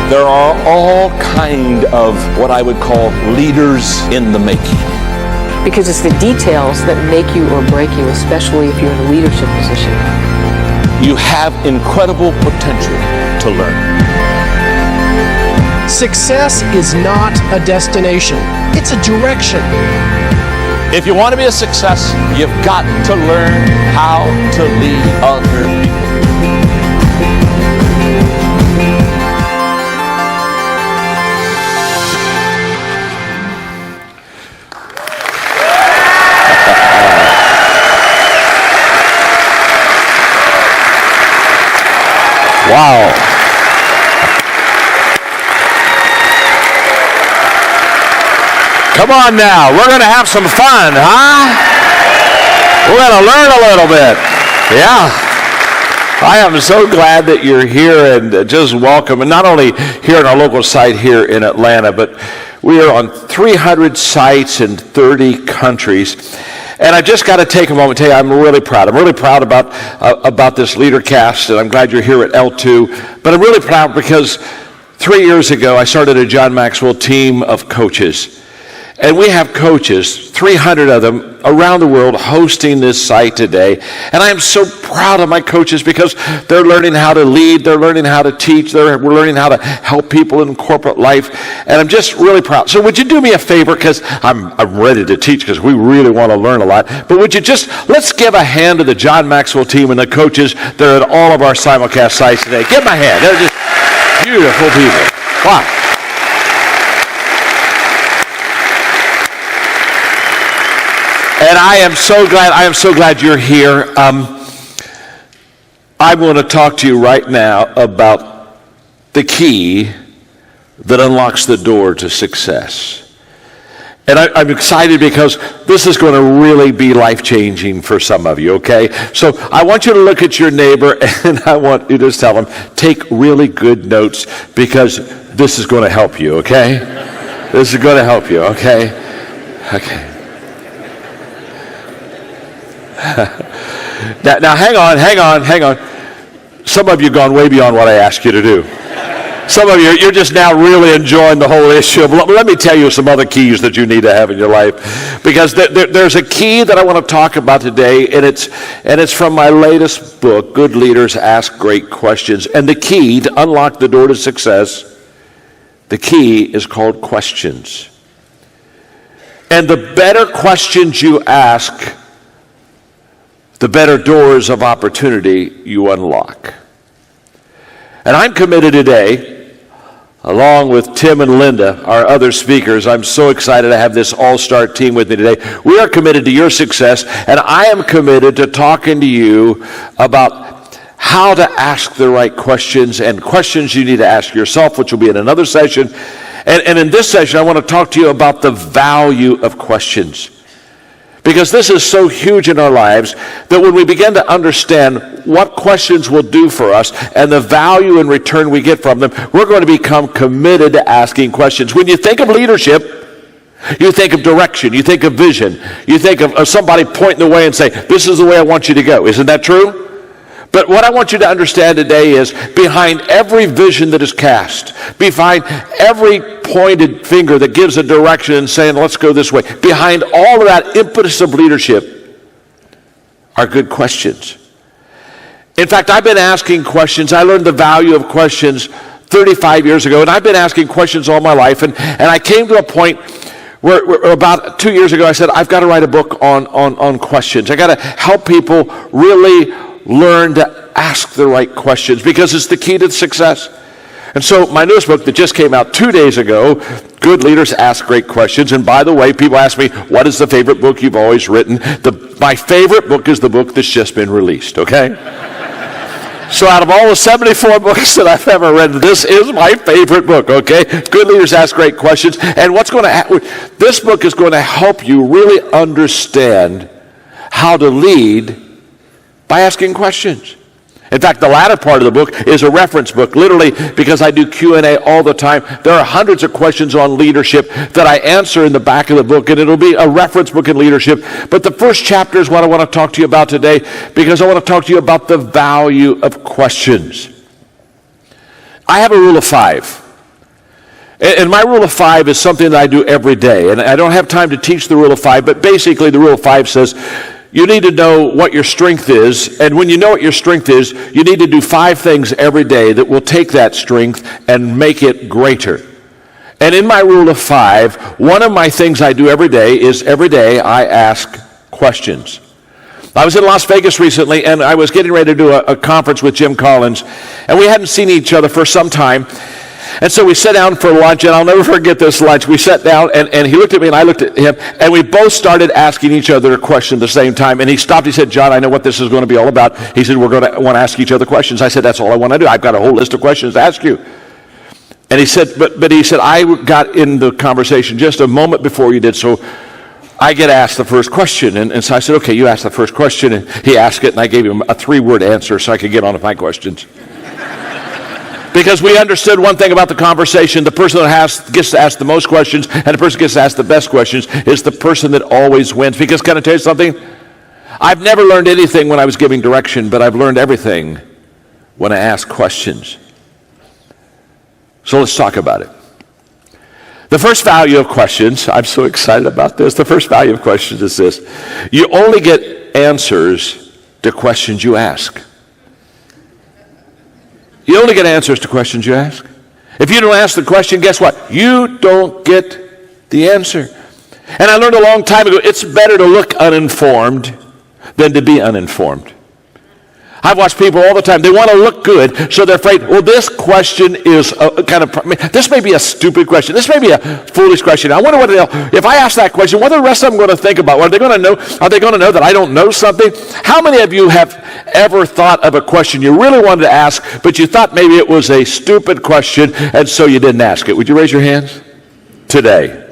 There are all kind of what I would call leaders in the making. Because it's the details that make you or break you, especially if you're in a leadership position. You have incredible potential to learn. Success is not a destination, it's a direction. If you want to be a success, you've got to learn how to lead other people. Wow. Come on now, we're going to have some fun, huh? We're going to learn a little bit. Yeah. I am so glad that you're here and just welcome. And not only here in our local site here in Atlanta, but we are on 300 sites in 30 countries. And I just got to take a moment to tell you, I'm really proud. I'm really proud about this leader cast, and I'm glad you're here at L2. But I'm really proud because 3 years ago, I started a John Maxwell team of coaches. And we have coaches, 300 of them around the world hosting this site today. And I am so proud of my coaches because they're learning how to lead, they're learning how to teach, we're learning how to help people in corporate life. And I'm just really proud. So would you do me a favor, because I'm ready to teach because we really want to learn a lot. But would you let's give a hand to the John Maxwell team and the coaches that are at all of our simulcast sites today. Give them a hand. They're just beautiful people. Wow. And I am so glad you're here. I want to talk to you right now about the key that unlocks the door to success. And I'm excited because this is going to really be life-changing for some of you, okay? So I want you to look at your neighbor and I want you to just tell them, take really good notes because this is going to help you, okay? This is going to help you, okay? Okay. Now hang on. Some of you have gone way beyond what I asked you to do. Some of you, you're just now really enjoying the whole issue. Let me tell you some other keys that you need to have in your life. Because there's a key that I want to talk about today, and it's from my latest book, Good Leaders Ask Great Questions. And the key to unlock the door to success, the key is called questions. And the better questions you ask, the better doors of opportunity you unlock. And I'm committed today, along with Tim and Linda, our other speakers. I'm so excited to have this all-star team with me today. We are committed to your success, and I am committed to talking to you about how to ask the right questions and questions you need to ask yourself, which will be in another session. And in this session, I want to talk to you about the value of questions. Because this is so huge in our lives that when we begin to understand what questions will do for us and the value in return we get from them, we're going to become committed to asking questions. When you think of leadership, you think of direction, you think of vision, you think of somebody pointing the way and saying, this is the way I want you to go. Isn't that true? But what I want you to understand today is behind every vision that is cast, behind every pointed finger that gives a direction and saying, let's go this way, behind all of that impetus of leadership are good questions. In fact, I've been asking questions. I learned the value of questions 35 years ago, and I've been asking questions all my life, and I came to a point where about 2 years ago, I said, I've got to write a book on questions. I got to help people really learn to ask the right questions because it's the key to success. And so my newest book that just came out 2 days ago, Good Leaders Ask Great Questions. And by the way, people ask me, what is the favorite book you've always written? My favorite book is the book that's just been released, okay? So out of all the 74 books that I've ever read, this is my favorite book, okay? Good Leaders Ask Great Questions. And this book is going to help you really understand how to lead by asking questions. In fact, the latter part of the book is a reference book, literally because I do Q&A all the time. There are hundreds of questions on leadership that I answer in the back of the book, and it'll be a reference book in leadership. But the first chapter is what I want to talk to you about today because I want to talk to you about the value of questions. I have a rule of 5. And my rule of 5 is something that I do every day. And I don't have time to teach the rule of 5, but basically the rule of 5 says you need to know what your strength is. And when you know what your strength is, you need to do 5 things every day that will take that strength and make it greater. And in my rule of 5, one of my things I do every day is every day I ask questions. I was in Las Vegas recently, and I was getting ready to do a conference with Jim Collins, and we hadn't seen each other for some time. And so we sat down for lunch, and I'll never forget this lunch. We sat down, and he looked at me, and I looked at him, and we both started asking each other a question at the same time. And he stopped. He said, "John, I know what this is going to be all about." He said, "We're going to want to ask each other questions." I said, "That's all I want to do. I've got a whole list of questions to ask you." And he said, but he said, "I got in the conversation just a moment before you did, so I get asked the first question." And so I said, "Okay, you ask the first question." And he asked it, and I gave him a 3-word answer so I could get on with my questions. Because we understood one thing about the conversation: the person that gets to ask the most questions and the person who gets to ask the best questions is the person that always wins. Because can I tell you something? I've never learned anything when I was giving direction, but I've learned everything when I ask questions. So let's talk about it. The first value of questions, I'm so excited about this. The first value of questions is this: you only get answers to questions you ask. You only get answers to questions you ask. If you don't ask the question, guess what? You don't get the answer. And I learned a long time ago, it's better to look uninformed than to be uninformed. I've watched people all the time. They want to look good, so they're afraid, well, this question is this may be a stupid question. This may be a foolish question. I wonder if I ask that question, what are the rest of them going to think about? Are they going to know? Are they going to know that I don't know something? How many of you have ever thought of a question you really wanted to ask, but you thought maybe it was a stupid question, and so you didn't ask it? Would you raise your hands? Today.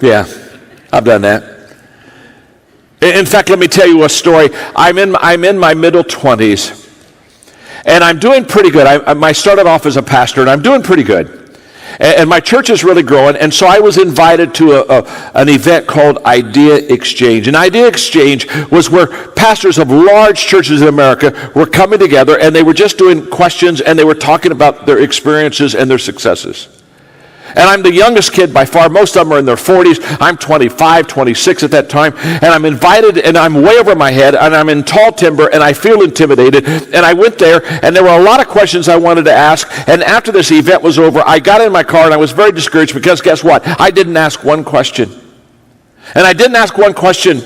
Yeah, I've done that. In fact, let me tell you a story. I'm in my middle 20s, and I'm doing pretty good. I started off as a pastor, and I'm doing pretty good. And my church is really growing, and so I was invited to an event called Idea Exchange. And Idea Exchange was where pastors of large churches in America were coming together, and they were just doing questions, and they were talking about their experiences and their successes. And I'm the youngest kid by far. Most of them are in their 40s. I'm 25, 26 at that time. And I'm invited, and I'm way over my head, and I'm in tall timber, and I feel intimidated. And I went there, and there were a lot of questions I wanted to ask. And after this event was over, I got in my car, and I was very discouraged because guess what? I didn't ask one question. And I didn't ask one question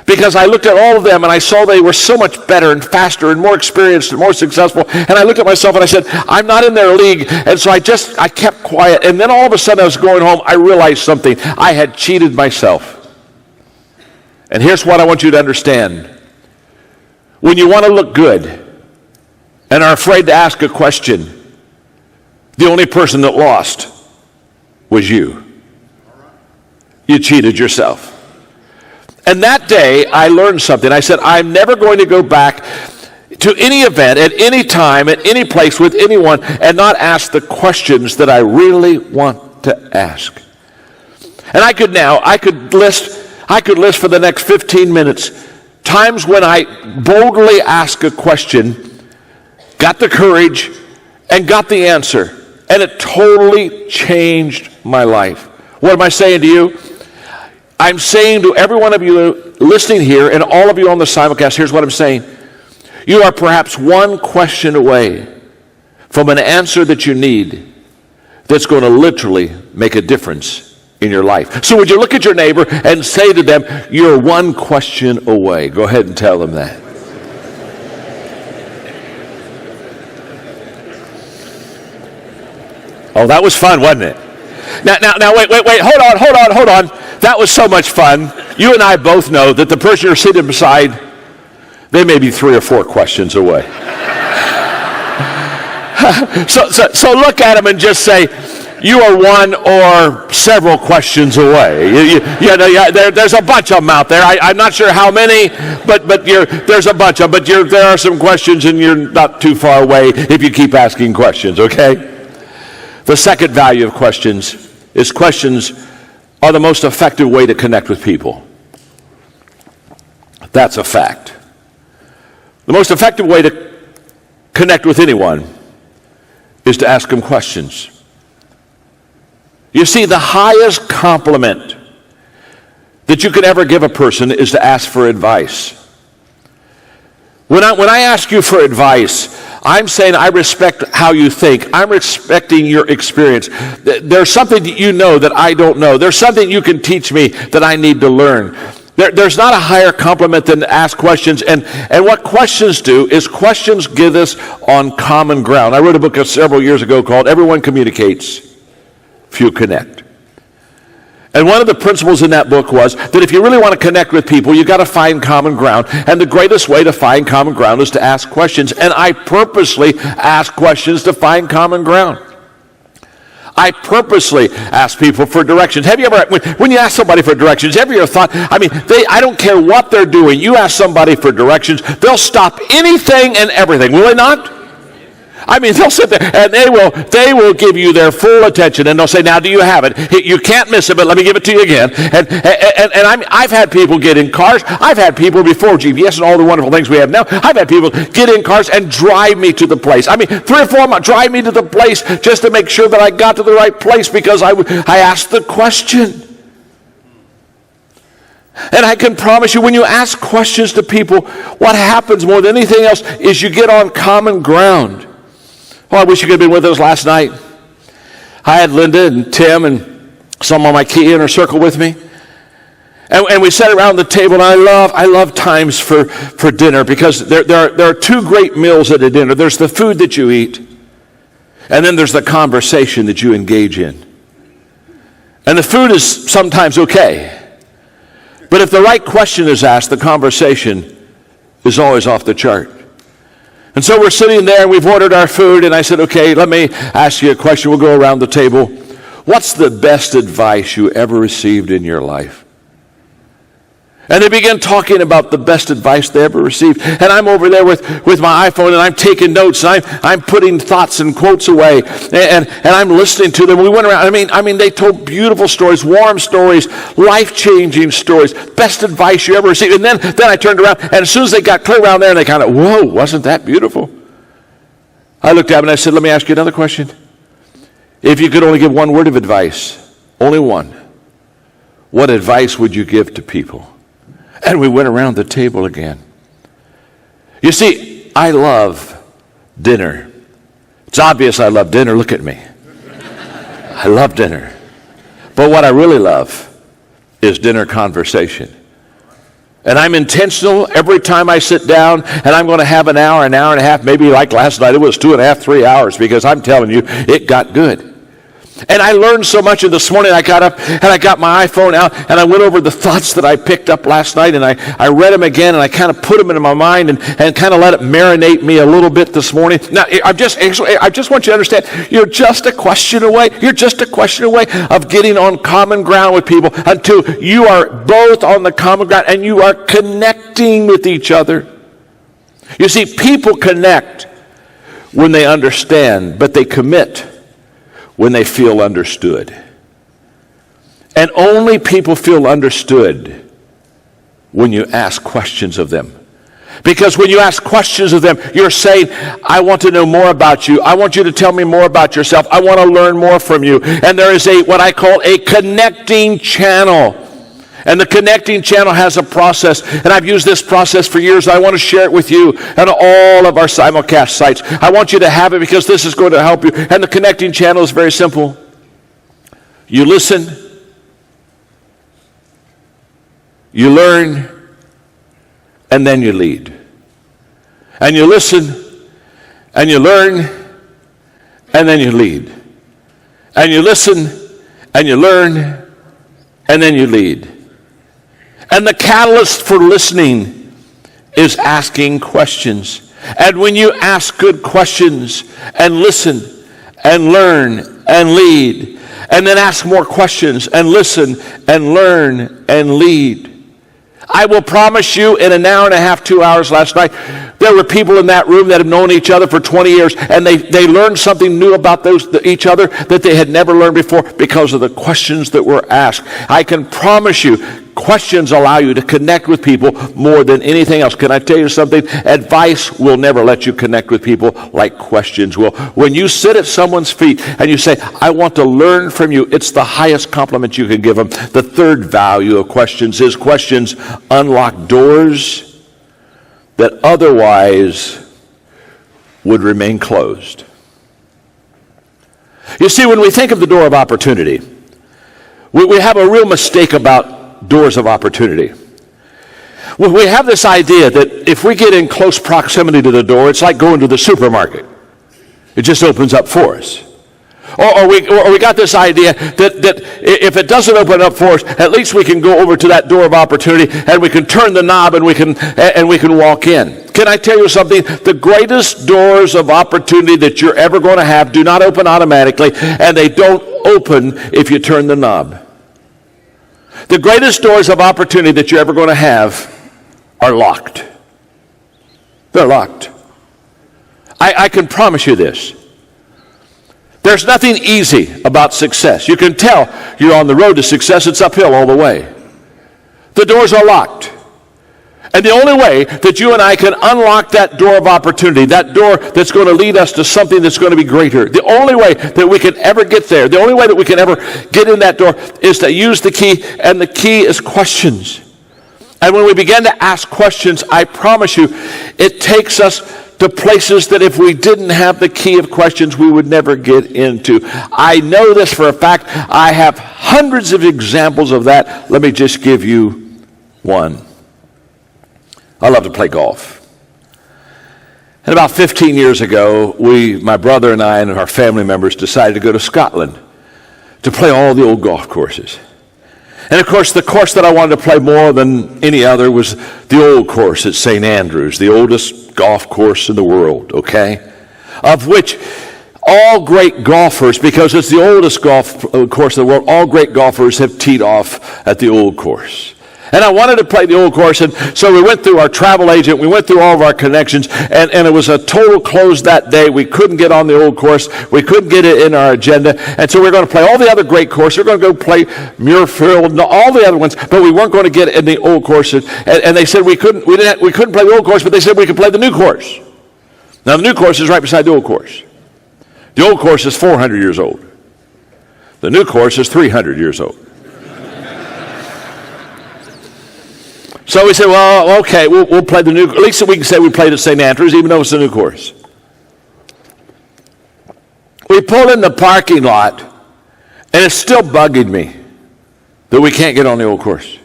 because I looked at all of them, and I saw they were so much better and faster and more experienced and more successful. And I looked at myself, and I said, I'm not in their league. And so I kept quiet. And then all of a sudden, I was going home. I realized something. I had cheated myself. And here's what I want you to understand. When you want to look good and are afraid to ask a question, the only person that lost was you. You cheated yourself. And that day, I learned something. I said, I'm never going to go back to any event, at any time, at any place, with anyone, and not ask the questions that I really want to ask. And I could list for the next 15 minutes times when I boldly asked a question, got the courage, and got the answer. And it totally changed my life. What am I saying to you? I'm saying to every one of you listening here and all of you on the simulcast, here's what I'm saying. You are perhaps one question away from an answer that you need that's going to literally make a difference in your life. So would you look at your neighbor and say to them, you're one question away. Go ahead and tell them that. Oh, that was fun, wasn't it? Now, wait, hold on. That was so much fun. You and I both know that the person you're sitting beside, they may be 3 or 4 questions away. so look at them and just say, you are one or several questions away. There's a bunch of them out there. I'm not sure how many, but there's a bunch of them. But there are some questions, and you're not too far away if you keep asking questions, okay? The second value of questions is questions are the most effective way to connect with people. That's a fact. The most effective way to connect with anyone is to ask them questions. You see, the highest compliment that you could ever give a person is to ask for advice. When I ask you for advice, I'm saying I respect how you think. I'm respecting your experience. There's something that you know that I don't know. There's something you can teach me that I need to learn. There's not a higher compliment than to ask questions. And what questions do is questions get us on common ground. I wrote a book several years ago called Everyone Communicates, Few Connect. And one of the principles in that book was that if you really want to connect with people, you got to find common ground. And the greatest way to find common ground is to ask questions. And I purposely ask questions to find common ground. I purposely ask people for directions. Have you ever, when you ask somebody for directions, have you ever thought, I don't care what they're doing. You ask somebody for directions, they'll stop anything and everything, will they not? They'll sit there and they will give you their full attention, and they'll say, now do you have it? You can't miss it, but let me give it to you again. I've had people get in cars. I've had people before GPS and all the wonderful things we have now. I've had people get in cars and drive me to the place. 3 or 4 months, drive me to the place just to make sure that I got to the right place because I asked the question. And I can promise you, when you ask questions to people, what happens more than anything else is you get on common ground. Oh, I wish you could have been with us last night. I had Linda and Tim and some of my key inner circle with me. And we sat around the table, and I love times for dinner because there are 2 great meals at a dinner. There's the food that you eat, and then there's the conversation that you engage in. And the food is sometimes okay. But if the right question is asked, the conversation is always off the chart. And so we're sitting there and we've ordered our food, and I said, okay, let me ask you a question. We'll go around the table. What's the best advice you ever received in your life? And they began talking about the best advice they ever received. And I'm over there with my iPhone, and I'm taking notes, and I'm putting thoughts and quotes away, and I'm listening to them. We went around. They told beautiful stories, warm stories, life-changing stories, best advice you ever received. And then I turned around, and as soon as they got clear around there, and they kind of, whoa, wasn't that beautiful? I looked at them and I said, let me ask you another question. If you could only give one word of advice, only one, what advice would you give to people? And we went around the table again. You see, I love dinner. It's obvious I love dinner. Look at me. I love dinner. But what I really love is dinner conversation. And I'm intentional every time I sit down, and I'm going to have an hour and a half, maybe like last night, it was 2.5, 3 hours, because I'm telling you, it got good. And I learned so much, and this morning I got up and I got my iPhone out and I went over the thoughts that I picked up last night, and I read them again, and I kind of put them into my mind and kind of let it marinate me a little bit this morning. Now, I just want you to understand, you're just a question away. You're just a question away of getting on common ground with people until you are both on the common ground and you are connecting with each other. You see, people connect when they understand, but they commit when they feel understood. And only people feel understood when you ask questions of them. Because when you ask questions of them, you're saying, I want to know more about you. I want you to tell me more about yourself. I want to learn more from you. And there is what I call a connecting channel. And the connecting channel has a process, and I've used this process for years. I want to share it with you on all of our simulcast sites. I want you to have it because this is going to help you. And the connecting channel is very simple. You listen, you learn, and then you lead. And you listen, and you learn, and then you lead. And you listen, and you learn, and then you lead. And the catalyst for listening is asking questions. And when you ask good questions and listen and learn and lead, and then ask more questions and listen and learn and lead, I will promise you, in an hour and a half, 2 hours last night, there were people in that room that have known each other for 20 years, and they learned something new about each other that they had never learned before because of the questions that were asked. I can promise you, Questions allow you to connect with people more than anything else. Can I tell you something? Advice will never let you connect with people like questions will. When you sit at someone's feet and you say, I want to learn from you, it's the highest compliment you can give them. The third value of questions is questions unlock doors that otherwise would remain closed. You see, when we think of the door of opportunity, we have a real mistake about doors of opportunity. We have this idea that if we get in close proximity to the door, it's like going to the supermarket. It just opens up for us. Or we got this idea that if it doesn't open up for us, at least we can go over to that door of opportunity and we can turn the knob and we can walk in. Can I tell you something? The greatest doors of opportunity that you're ever going to have do not open automatically, and they don't open if you turn the knob. The greatest doors of opportunity that you're ever going to have are locked. They're locked. I can promise you this. There's nothing easy about success. You can tell you're on the road to success. It's uphill all the way. The doors are locked. And the only way that you and I can unlock that door of opportunity, that door that's going to lead us to something that's going to be greater, the only way that we can ever get there, the only way that we can ever get in that door is to use the key, and the key is questions. And when we begin to ask questions, I promise you, it takes us to places that if we didn't have the key of questions, we would never get into. I know this for a fact. I have hundreds of examples of that. Let me just give you one. I love to play golf. And about 15 years ago, my brother and I and our family members decided to go to Scotland to play all the old golf courses. And of course, the course that I wanted to play more than any other was the old course at St. Andrews, the oldest golf course in the world, okay? Of which all great golfers, because it's the oldest golf course in the world, all great golfers have teed off at the old course. And I wanted to play the old course, and so we went through our travel agent, we went through all of our connections, and it was a total close that day. We couldn't get on the old course. We couldn't get it in our agenda, and so we were going to play all the other great courses. We were going to go play Muirfield and all the other ones, but we weren't going to get in the old courses. And they said we couldn't play the old course, but they said we could play the new course. Now, the new course is right beside the old course. The old course is 400 years old. The new course is 300 years old. So we said, well, okay, we'll play the new, at least we can say we played at St. Andrews, even though it's a new course. We pulled in the parking lot, and it's still bugging me that we can't get on the old course.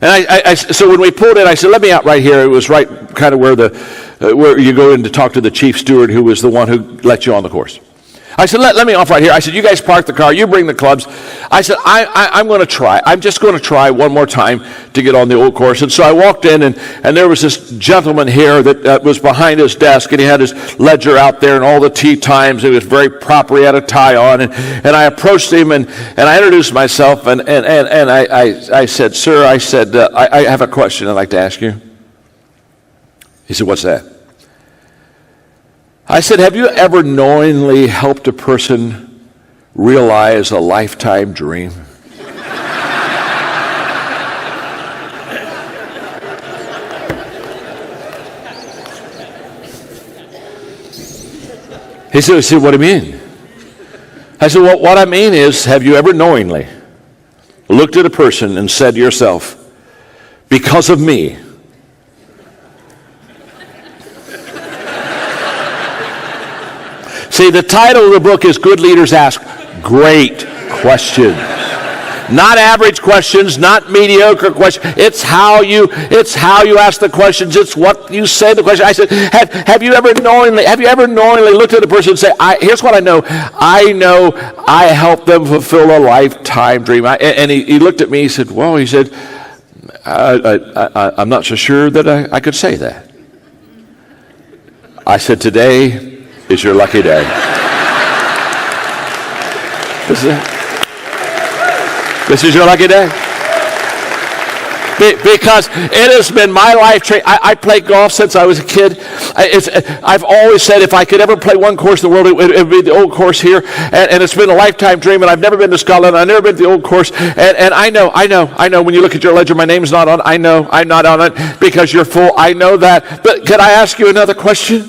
And so when we pulled in, I said, let me out right here. It was right kind of where you go in to talk to the chief steward, who was the one who let you on the course. I said, let me off right here. I said, you guys park the car, you bring the clubs. I said, I'm going to try. I'm just going to try one more time to get on the old course. And so I walked in, and there was this gentleman here that was behind his desk, and he had his ledger out there and all the tee times. He was very proper. He had a tie on. And I approached him, and I introduced myself, and I said, sir, I have a question I'd like to ask you. He said, what's that? I said, have you ever knowingly helped a person realize a lifetime dream? He said, what do you mean? I said, well, what I mean is, have you ever knowingly looked at a person and said to yourself, because of me, see, the title of the book is Good Leaders Ask Great Questions. Not average questions, not mediocre questions. It's how you ask the questions. It's what you say the question. I said, have you ever knowingly looked at a person and say, here's what I know. I know I help them fulfill a lifetime dream. And he looked at me, he said, well, he said, I'm not so sure that I could say that. I said, today is your lucky day. This is your lucky day. Because it has been my life training. I played golf since I was a kid. I've always said if I could ever play one course in the world, it would be the old course here. And it's been a lifetime dream, and I've never been to Scotland. I've never been to the old course. And I know. When you look at your ledger, my name's not on. I know I'm not on it because you're full. I know that. But could I ask you another question?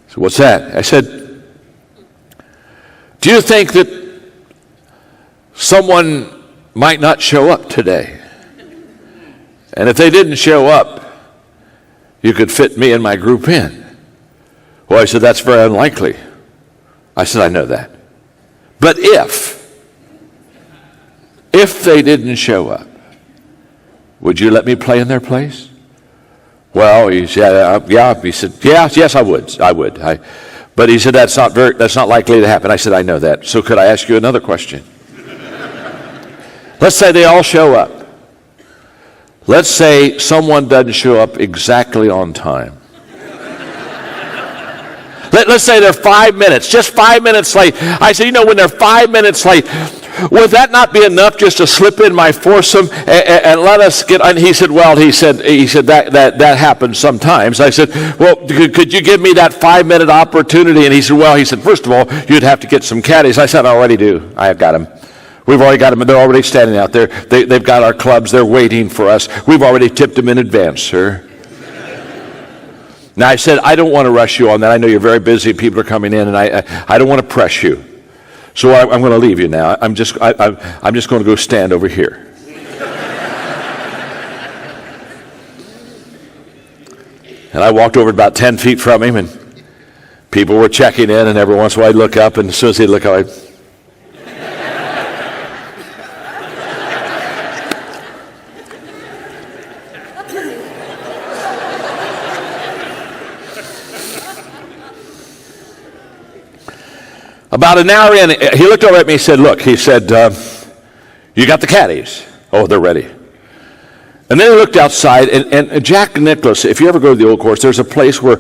So what's that? I said, do you think that someone might not show up today? And if they didn't show up, you could fit me and my group in. Well, I said, that's very unlikely. I said, I know that. But if they didn't show up, would you let me play in their place? Well, he said, yeah. He said, yes, I would. But he said, that's not likely to happen. I said, I know that. So could I ask you another question? Let's say they all show up. Let's say someone doesn't show up exactly on time. Let's say they're 5 minutes, just 5 minutes late. I said, when they're 5 minutes late, would that not be enough just to slip in my foursome and let us get? And he said, that happens sometimes. I said, well, could you give me that 5 minute opportunity? And he said, first of all, you'd have to get some caddies. I said, I already do. I have got them. We've already got them. They're already standing out there. They've got our clubs. They're waiting for us. We've already tipped them in advance, sir. Now, I said, I don't want to rush you on that. I know you're very busy. People are coming in, and I don't want to press you. So I'm going to leave you now. I'm just going to go stand over here. And I walked over about 10 feet from him, and people were checking in, and every once in a while I'd look up, and as soon as he'd look up, about an hour in, he looked over at me and said, look, he said, you got the caddies? Oh, they're ready. And then he looked outside, and Jack Nicklaus, if you ever go to the old course, there's a place where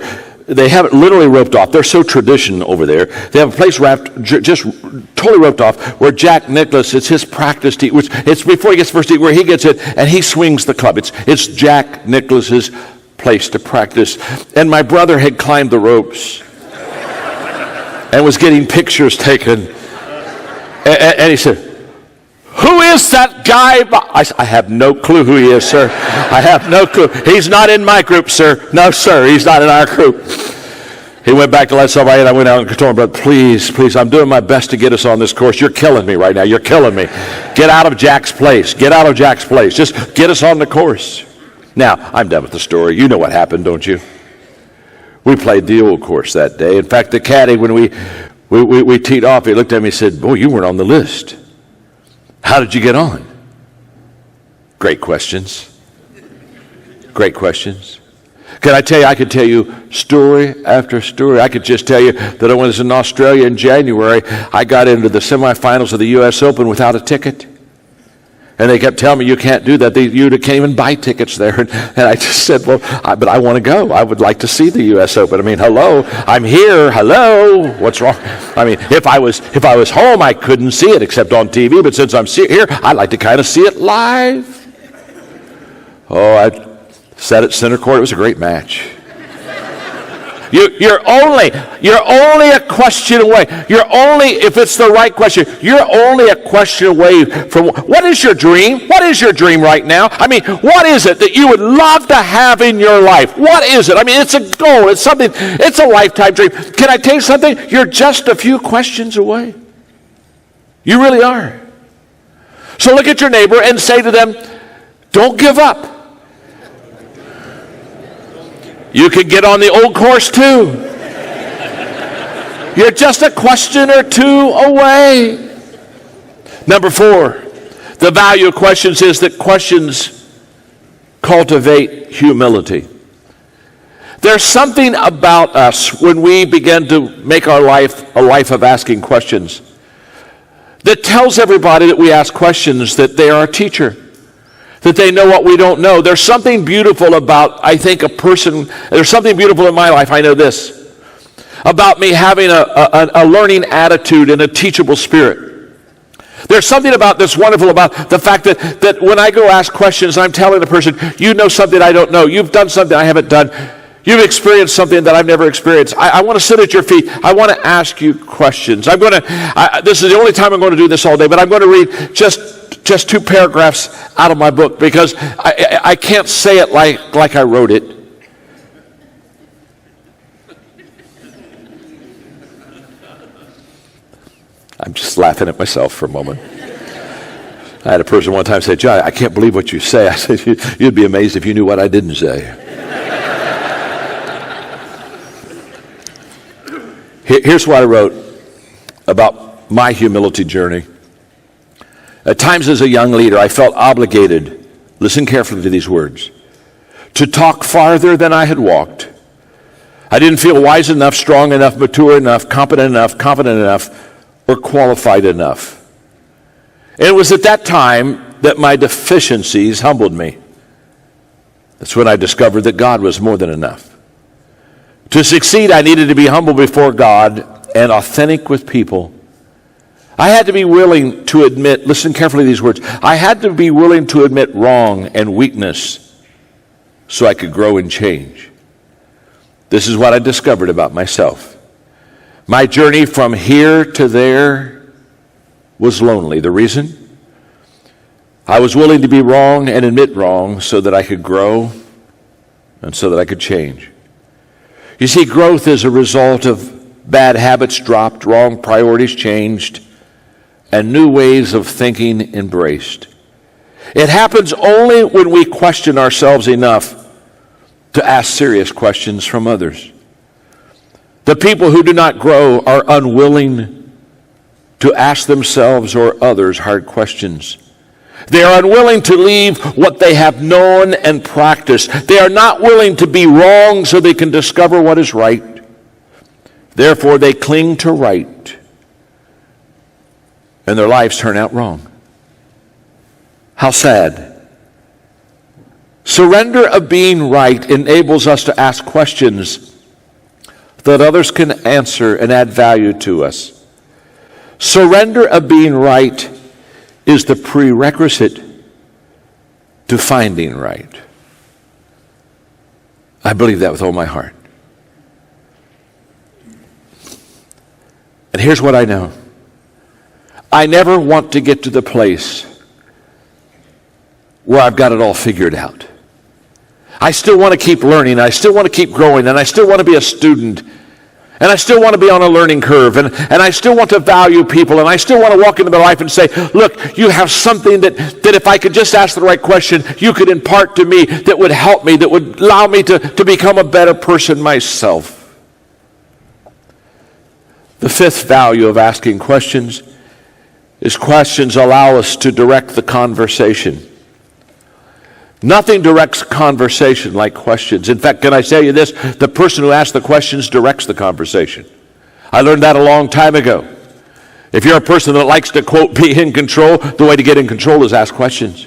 they have it literally roped off. They're so traditional over there. They have a place wrapped, just totally roped off, where Jack Nicklaus, it's his practice tee, which it's before he gets first tee, where he gets it, and he swings the club. It's Jack Nicklaus's place to practice. And my brother had climbed the ropes and was getting pictures taken. And he said, who is that guy? I have no clue who he is, sir. I have no clue. He's not in my group, sir. No, sir, he's not in our group. He went back to let somebody in. I went out and told him, brother, please, I'm doing my best to get us on this course. You're killing me right now. You're killing me. Get out of Jack's place. Get out of Jack's place. Just get us on the course. Now, I'm done with the story. You know what happened, don't you? We played the old course that day. In fact, the caddy, when we teed off, he looked at me and said, boy, you weren't on the list. How did you get on? Great questions. Great questions. Can I tell you, I could tell you story after story. I could just tell you that when I was in Australia in January, I got into the semifinals of the U.S. Open without a ticket. And they kept telling me, you can't do that. You can't even buy tickets there. And I just said, but I want to go. I would like to see the U.S. Open. I mean, hello, I'm here. Hello, what's wrong? I mean, if I was home, I couldn't see it except on TV. But since I'm here, I'd like to kind of see it live. Oh, I sat at center court. It was a great match. You're only a question away. If it's the right question, you're only a question away from, what is your dream? What is your dream right now? I mean, what is it that you would love to have in your life? What is it? I mean, it's a goal. It's something. It's a lifetime dream. Can I tell you something? You're just a few questions away. You really are. So look at your neighbor and say to them, don't give up. You can get on the old course too. You're just a question or two away. Number 4, the value of questions is that questions cultivate humility. There's something about us when we begin to make our life a life of asking questions that tells everybody that we ask questions that they are a teacher, that they know what we don't know. There's something beautiful about, I think, a person. There's something beautiful in my life, I know this, about me having a learning attitude and a teachable spirit. There's something about this wonderful about the fact that when I go ask questions, I'm telling the person, you know something I don't know. You've done something I haven't done. You've experienced something that I've never experienced. I want to sit at your feet. I want to ask you questions. This is the only time I'm going to do this all day, but I'm going to read just 2 paragraphs out of my book because I can't say it like I wrote it. I'm just laughing at myself for a moment. I had a person one time say, John, I can't believe what you say. I said, you'd be amazed if you knew what I didn't say. Here's what I wrote about my humility journey. At times as a young leader, I felt obligated, listen carefully to these words, to talk farther than I had walked. I didn't feel wise enough, strong enough, mature enough, competent enough, confident enough, or qualified enough. And it was at that time that my deficiencies humbled me. That's when I discovered that God was more than enough. To succeed, I needed to be humble before God and authentic with people. I had to be willing to admit, listen carefully to these words, I had to be willing to admit wrong and weakness so I could grow and change. This is what I discovered about myself. My journey from here to there was lonely. The reason? I was willing to be wrong and admit wrong so that I could grow and so that I could change. You see, growth is a result of bad habits dropped, wrong priorities changed, and new ways of thinking embraced. It happens only when we question ourselves enough to ask serious questions from others. The people who do not grow are unwilling to ask themselves or others hard questions. They are unwilling to leave what they have known and practiced. They are not willing to be wrong so they can discover what is right. Therefore, they cling to right, and their lives turn out wrong. How sad. Surrender of being right enables us to ask questions that others can answer and add value to us. Surrender of being right is the prerequisite to finding right. I believe that with all my heart. And here's what I know. I never want to get to the place where I've got it all figured out. I still want to keep learning, I still want to keep growing, and I still want to be a student, and I still want to be on a learning curve, and I still want to value people, and I still want to walk into their life and say, look, you have something that if I could just ask the right question, you could impart to me that would help me, that would allow me to become a better person myself. The fifth value of asking questions is questions allow us to direct the conversation. Nothing directs conversation like questions. In fact, can I tell you this? The person who asks the questions directs the conversation. I learned that a long time ago. If you're a person that likes to, quote, be in control, the way to get in control is ask questions.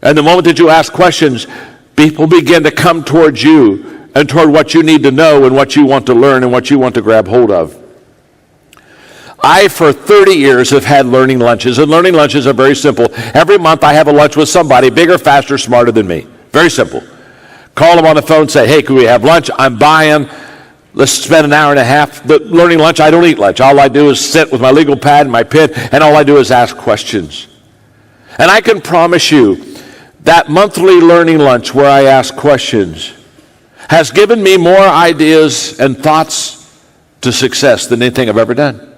And the moment that you ask questions, people begin to come towards you and toward what you need to know and what you want to learn and what you want to grab hold of. I, for 30 years, have had learning lunches, and learning lunches are very simple. Every month I have a lunch with somebody bigger, faster, smarter than me. Very simple. Call them on the phone, say, hey, can we have lunch? I'm buying. Let's spend an hour and a half. The learning lunch, I don't eat lunch. All I do is sit with my legal pad and my pen, and all I do is ask questions. And I can promise you that monthly learning lunch where I ask questions has given me more ideas and thoughts to success than anything I've ever done.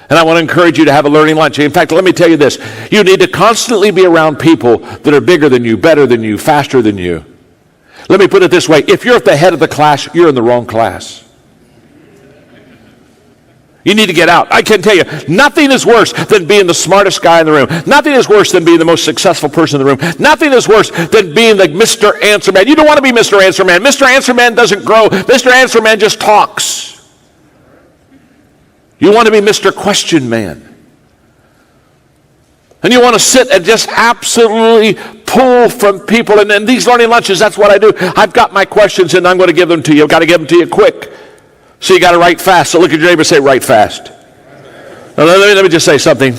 And I want to encourage you to have a learning lunch. In fact, let me tell you this. You need to constantly be around people that are bigger than you, better than you, faster than you. Let me put it this way. If you're at the head of the class, you're in the wrong class. You need to get out. I can tell you, nothing is worse than being the smartest guy in the room. Nothing is worse than being the most successful person in the room. Nothing is worse than being like Mr. Answer Man. You don't want to be Mr. Answer Man. Mr. Answer Man doesn't grow. Mr. Answer Man just talks. You want to be Mr. Question Man. And you want to sit and just absolutely pull from people. And these learning lunches, that's what I do. I've got my questions and I'm going to give them to you. I've got to give them to you quick. So you got to write fast. So look at your neighbor and say, write fast. Now, let me just say something.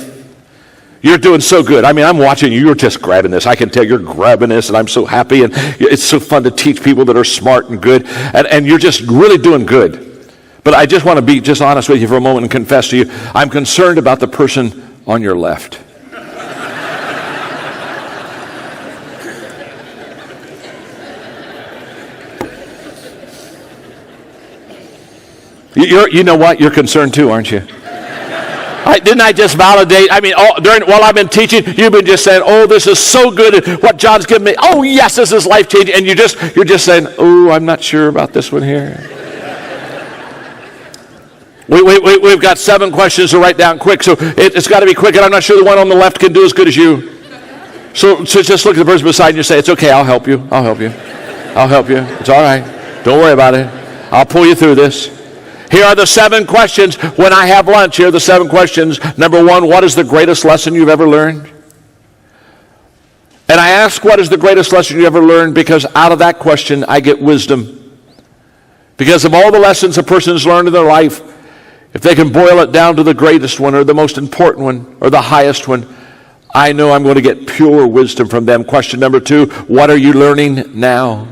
You're doing so good. I mean, I'm watching you. You're just grabbing this. I can tell you're grabbing this, and I'm so happy. And it's so fun to teach people that are smart and good. And you're just really doing good. But I just want to be just honest with you for a moment and confess to you, I'm concerned about the person on your left. You know what? You're concerned too, aren't you? Didn't I just validate? I mean, while I've been teaching, you've been just saying, "Oh, this is so good. What John's given me. Oh, yes, this is life changing." And you're just saying, "Oh, I'm not sure about this one here." We've got 7 questions to write down quick, so it's got to be quick. And I'm not sure the one on the left can do as good as you. So just look at the person beside you and say, "It's okay. I'll help you. I'll help you. I'll help you. It's all right. Don't worry about it. I'll pull you through this." Here are the 7 questions when I have lunch. Here are the 7 questions. Number 1, what is the greatest lesson you've ever learned? And I ask, what is the greatest lesson you ever learned? Because out of that question, I get wisdom. Because of all the lessons a person has learned in their life, if they can boil it down to the greatest one or the most important one or the highest one, I know I'm going to get pure wisdom from them. Question number 2, what are you learning now?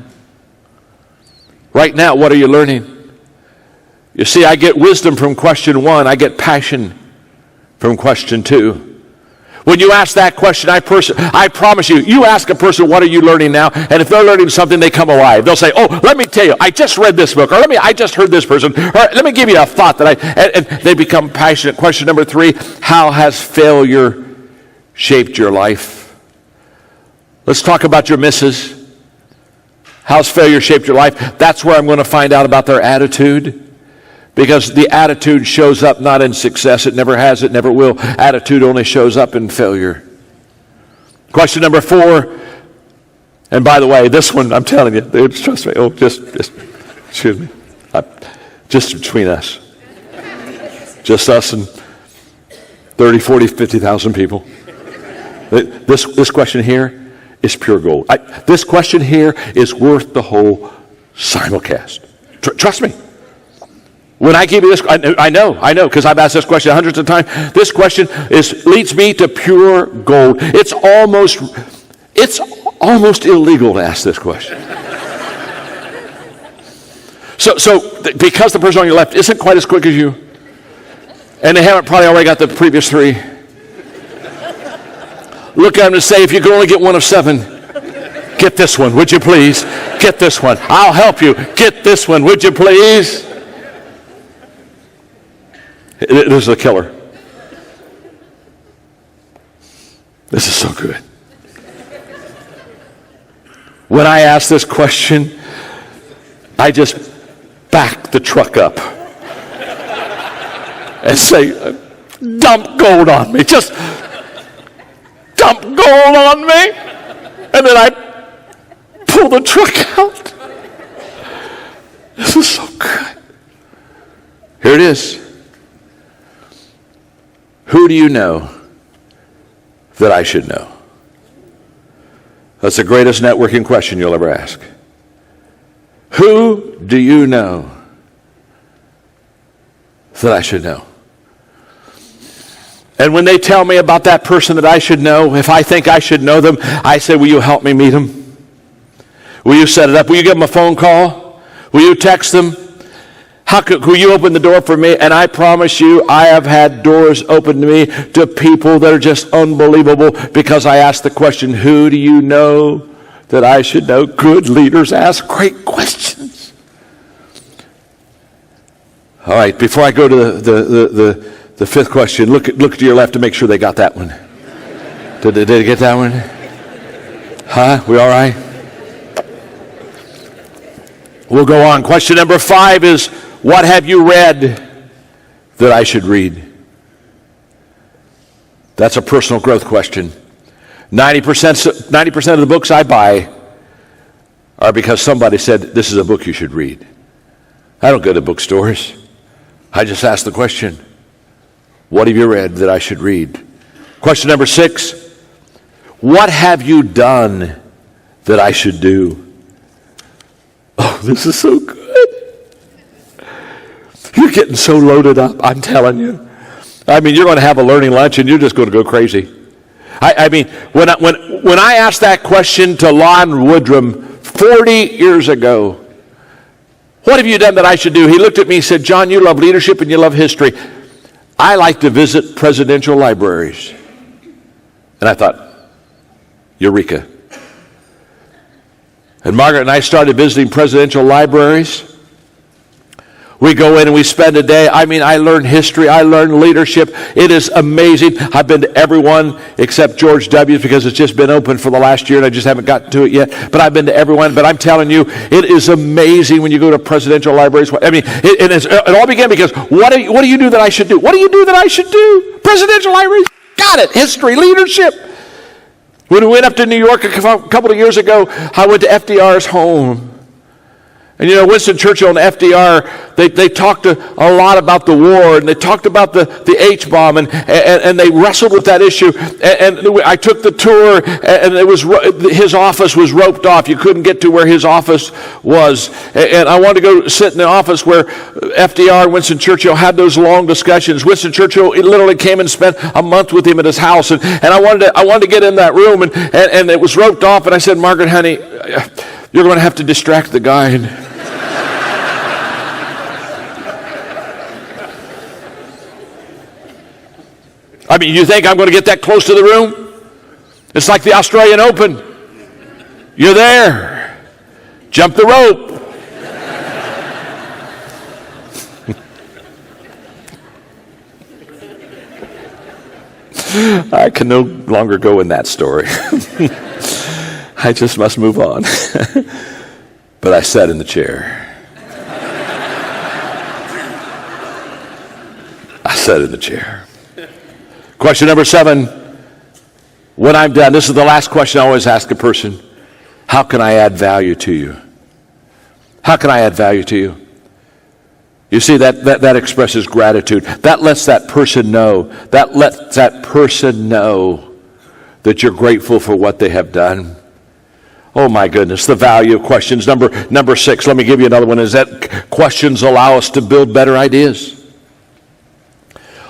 Right now, what are you learning? You see, I get wisdom from question 1. I get passion from question 2. When you ask that question, I promise you, you ask a person, what are you learning now? And if they're learning something, they come alive. They'll say, oh, let me tell you, I just read this book, or I just heard this person, or let me give you a thought and they become passionate. Question number 3, how has failure shaped your life? Let's talk about your misses. How's failure shaped your life? That's where I'm going to find out about their attitude. Because the attitude shows up not in success. It never has, it never will. Attitude only shows up in failure. Question number 4. And by the way, this one, I'm telling you, trust me. Oh, just excuse me. Just between us. Just us and 30, 40, 50,000 people. This question here is pure gold. This question here is worth the whole simulcast. Trust me. When I give you this, I know, because I've asked this question hundreds of times. This question leads me to pure gold. It's almost illegal to ask this question. So because the person on your left isn't quite as quick as you, and they haven't probably already got the previous 3, look at them and say, if you could only get one of 7, get this one, would you please? Get this one. I'll help you. Get this one, would you please? This is a killer. This is so good. When I ask this question, I just back the truck up and say, dump gold on me. Just dump gold on me. And then I pull the truck out. This is so good. Here it is. Who do you know that I should know? That's the greatest networking question you'll ever ask. Who do you know that I should know? And when they tell me about that person that I should know, if I think I should know them, I say, will you help me meet them? Will you set it up? Will you give them a phone call? Will you text them? Will you open the door for me? And I promise you, I have had doors open to me to people that are just unbelievable because I asked the question, who do you know that I should know? Good leaders ask great questions. All right, before I go to the 5th question, look to your left to make sure they got that one. Did they get that one? Huh? We all right? We'll go on. Question number 5 is, what have you read that I should read? That's a personal growth question. 90% of the books I buy are because somebody said, this is a book you should read. I don't go to bookstores. I just ask the question, what have you read that I should read? Question number 6, what have you done that I should do? Oh, this is so good. You're getting so loaded up, I'm telling you. I mean, you're going to have a learning lunch and you're just going to go crazy. I mean, when I asked that question to Lon Woodrum 40 years ago, what have you done that I should do? He looked at me and said, John, you love leadership and you love history. I like to visit presidential libraries. And I thought, Eureka. And Margaret and I started visiting presidential libraries. We go in and we spend a day. I mean, I learn history. I learn leadership. It is amazing. I've been to every one except George W.'s because it's just been open for the last year and I just haven't gotten to it yet. But I've been to every one. But I'm telling you, it is amazing when you go to presidential libraries. I mean, it all began because what do you do that I should do? What do you do that I should do? Presidential libraries. Got it. History, leadership. When we went up to New York a couple of years ago, I went to FDR's home. And you know, Winston Churchill and FDR, they talked a lot about the war, and they talked about the H-bomb, and they wrestled with that issue. And I took the tour, and his office was roped off. You couldn't get to where his office was. And I wanted to go sit in the office where FDR and Winston Churchill had those long discussions. Winston Churchill literally came and spent a month with him at his house, and I wanted to get in that room, and it was roped off. And I said, Margaret, honey, you're going to have to distract the guide. I mean, you think I'm going to get that close to the room? It's like the Australian Open. You're there. Jump the rope. I can no longer go in that story. I just must move on. But I sat in the chair. I sat in the chair. Question number 7. When I'm done, this is the last question I always ask a person. How can I add value to you? How can I add value to you? You see, that expresses gratitude. That lets that person know. That lets that person know that you're grateful for what they have done. Oh my goodness, the value of questions. Number 6, let me give you another one, is that questions allow us to build better ideas.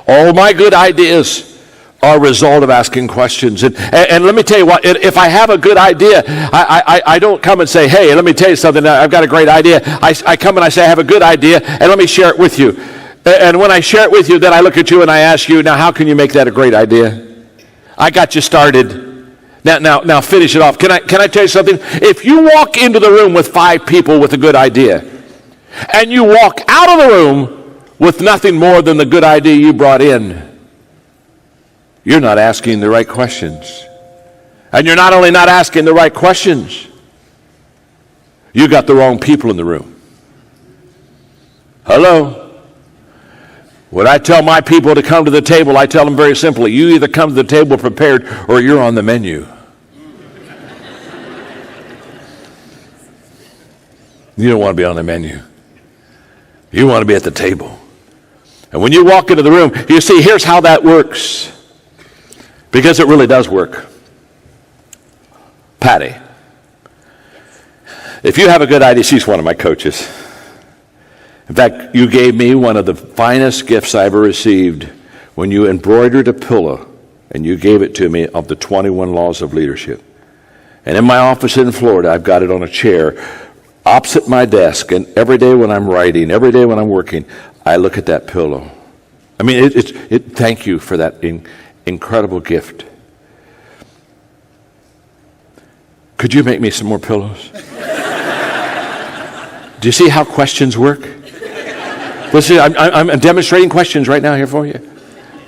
All my good ideas are a result of asking questions. And let me tell you what, if I have a good idea, I don't come and say, hey, let me tell you something, I've got a great idea. I come and I say, I have a good idea, and let me share it with you. And when I share it with you, then I look at you and I ask you, now how can you make that a great idea? I got you started. Now finish it off. Can I tell you something? If you walk into the room with 5 people with a good idea, and you walk out of the room with nothing more than the good idea you brought in, you're not asking the right questions. And you're not only not asking the right questions, you got the wrong people in the room. Hello? When I tell my people to come to the table, I tell them very simply, you either come to the table prepared or you're on the menu. You don't want to be on the menu. You want to be at the table. And when you walk into the room, you see, here's how that works. Because it really does work. Patty. If you have a good idea, she's one of my coaches. In fact, you gave me one of the finest gifts I ever received when you embroidered a pillow and you gave it to me of the 21 Laws of Leadership. And in my office in Florida, I've got it on a chair opposite my desk, and every day when I'm writing, every day when I'm working, I look at that pillow. I mean, thank you for that incredible gift. Could you make me some more pillows? Do you see how questions work? Listen, I'm demonstrating questions right now here for you.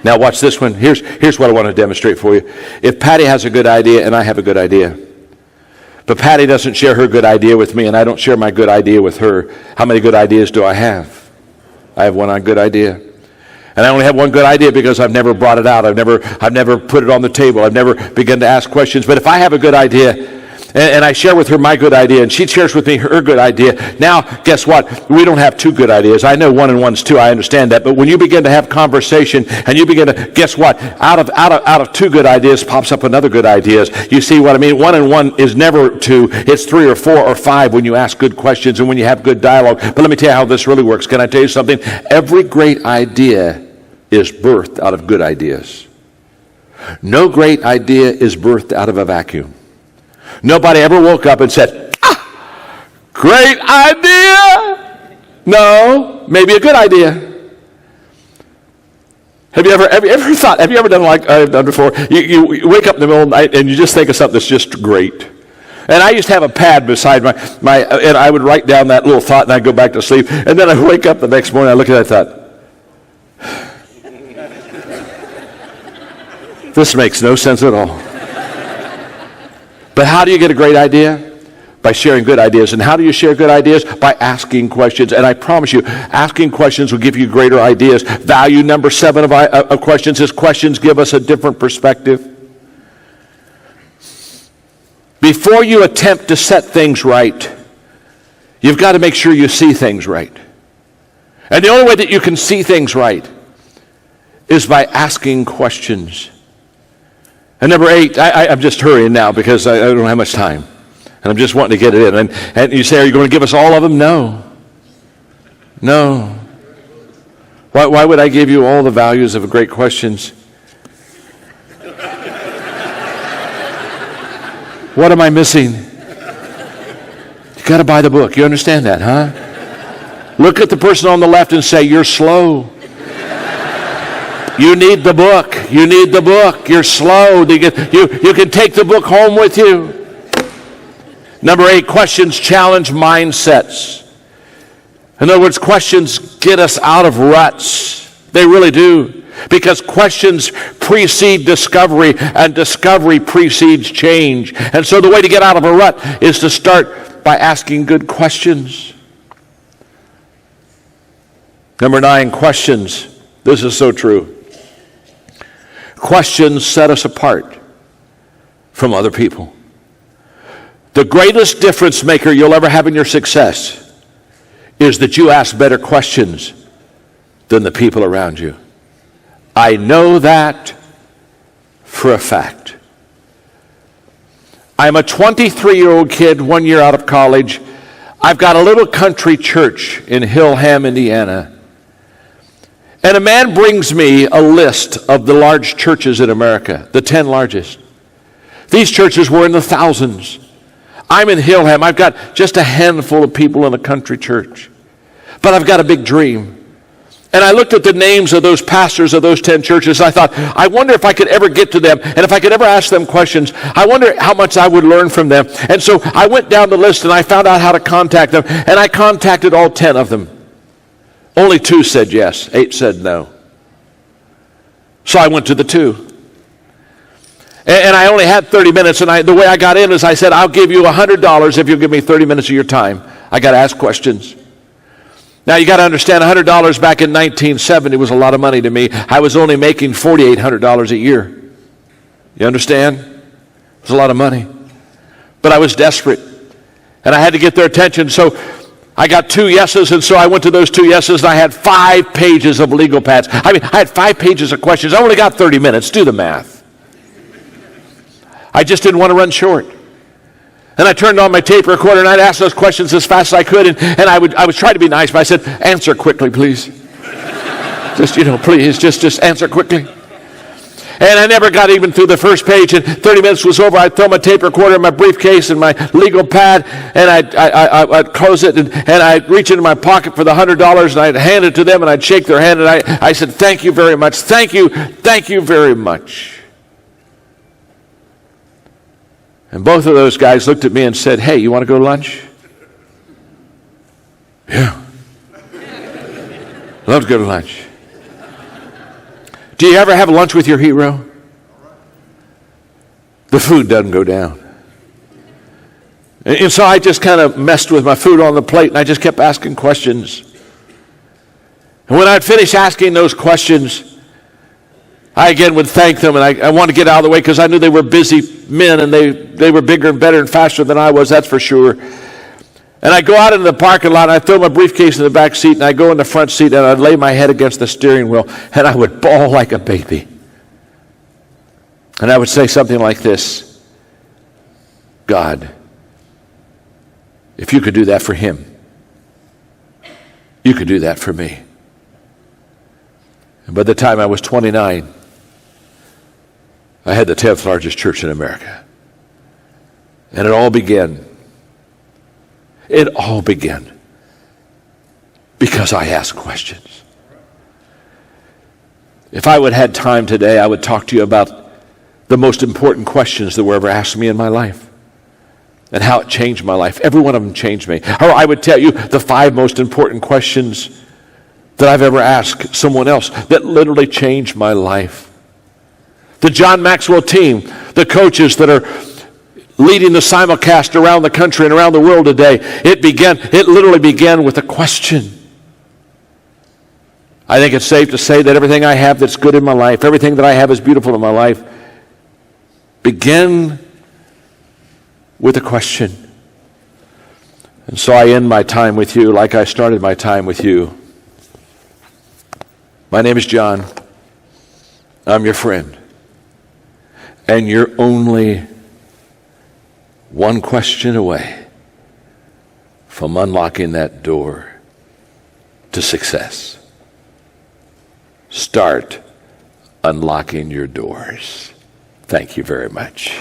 Now watch this one. Here's what I want to demonstrate for you. If Patty has a good idea and I have a good idea, but Patty doesn't share her good idea with me and I don't share my good idea with her, how many good ideas do I have? I have one good idea. And I only have one good idea because I've never brought it out. I've never put it on the table. I've never begun to ask questions. But if I have a good idea and I share with her my good idea and she shares with me her good idea, now guess what? We don't have 2 good ideas. I know 1 and 1's 2. I understand that. But when you begin to have conversation and you begin to, guess what? Out of 2 good ideas pops up another good ideas. You see what I mean? 1 and 1 is never 2. It's 3 or 4 or 5 when you ask good questions and when you have good dialogue. But let me tell you how this really works. Can I tell you something? Every great idea is birthed out of good ideas. No great idea is birthed out of a vacuum. Nobody ever woke up and said, great idea. No, maybe a good idea. Have you ever done like I've done before? You wake up in the middle of the night and you just think of something that's just great. And I used to have a pad beside my and I would write down that little thought and I'd go back to sleep. And then I wake up the next morning, I look at that thought, this makes no sense at all. But how do you get a great idea? By sharing good ideas. And how do you share good ideas? By asking questions. And I promise you, asking questions will give you greater ideas. Value number 7 of questions is questions give us a different perspective. Before you attempt to set things right, you've got to make sure you see things right. And the only way that you can see things right is by asking questions. And number 8, I'm just hurrying now because I don't have much time. And I'm just wanting to get it in. And you say, are you going to give us all of them? No. Why would I give you all the values of great questions? What am I missing? You got to buy the book. You understand that, huh? Look at the person on the left and say, you're slow. You need the book. You need the book. You're slow. You can take the book home with you. Number 8, questions challenge mindsets. In other words, questions get us out of ruts. They really do. Because questions precede discovery, and discovery precedes change. And so the way to get out of a rut is to start by asking good questions. Number 9, questions. This is so true. Questions set us apart from other people. The greatest difference maker you'll ever have in your success is that you ask better questions than the people around you. I know that for a fact. I'm a 23-year-old kid, 1 year out of college. I've got a little country church in Hillham, Indiana. And a man brings me a list of the large churches in America, the 10 largest. These churches were in the thousands. I'm in Hillham. I've got just a handful of people in a country church. But I've got a big dream. And I looked at the names of those pastors of those 10 churches. I thought, I wonder if I could ever get to them. And if I could ever ask them questions, I wonder how much I would learn from them. And so I went down the list and I found out how to contact them. And I contacted all 10 of them. Only 2 said yes. 8 said no. So I went to the 2. And I only had 30 minutes, and the way I got in is I said, I'll give you $100 if you'll give me 30 minutes of your time. I got to ask questions. Now, you got to understand, $100 back in 1970 was a lot of money to me. I was only making $4,800 a year. You understand? It was a lot of money. But I was desperate, and I had to get their attention. So I got 2 yeses, and so I went to those 2 yeses, and I had 5 pages of legal pads. I had 5 pages of questions. I only got 30 minutes. Do the math. I just didn't want to run short. And I turned on my tape recorder and I'd ask those questions as fast as I could. And I would try to be nice, but I said, answer quickly, please. Please, just answer quickly. And I never got even through the first page. And 30 minutes was over. I'd throw my tape recorder in my briefcase and my legal pad. And I'd close it. And I'd reach into my pocket for the $100. And I'd hand it to them. And I'd shake their hand. And I said, thank you very much. Thank you very much. And both of those guys looked at me and said, hey, you want to go to lunch? Yeah. Love to go to lunch. Do you ever have lunch with your hero? The food doesn't go down. And so I just kind of messed with my food on the plate, and I just kept asking questions. And when I'd finish asking those questions, I again would thank them, and I wanted to get out of the way because I knew they were busy men, and they were bigger and better and faster than I was, that's for sure. And I'd go out into the parking lot, and I'd throw my briefcase in the back seat, and I'd go in the front seat, and I'd lay my head against the steering wheel, and I would bawl like a baby. And I would say something like this: God, if you could do that for him, you could do that for me. And by the time I was 29, I had the 10th largest church in America. And it all began because I asked questions. If I would have had time today, I would talk to you about the most important questions that were ever asked me in my life and how it changed my life. Every one of them changed me. Or I would tell you the 5 most important questions that I've ever asked someone else that literally changed my life. The John Maxwell team, the coaches that are leading the simulcast around the country and around the world today, it literally began with a question. I think it's safe to say that everything I have that's good in my life, everything that I have is beautiful in my life, begin with a question. And so I end my time with you like I started my time with you. My name is John. I'm your friend. And you're only one question away from unlocking that door to success. Start unlocking your doors. Thank you very much.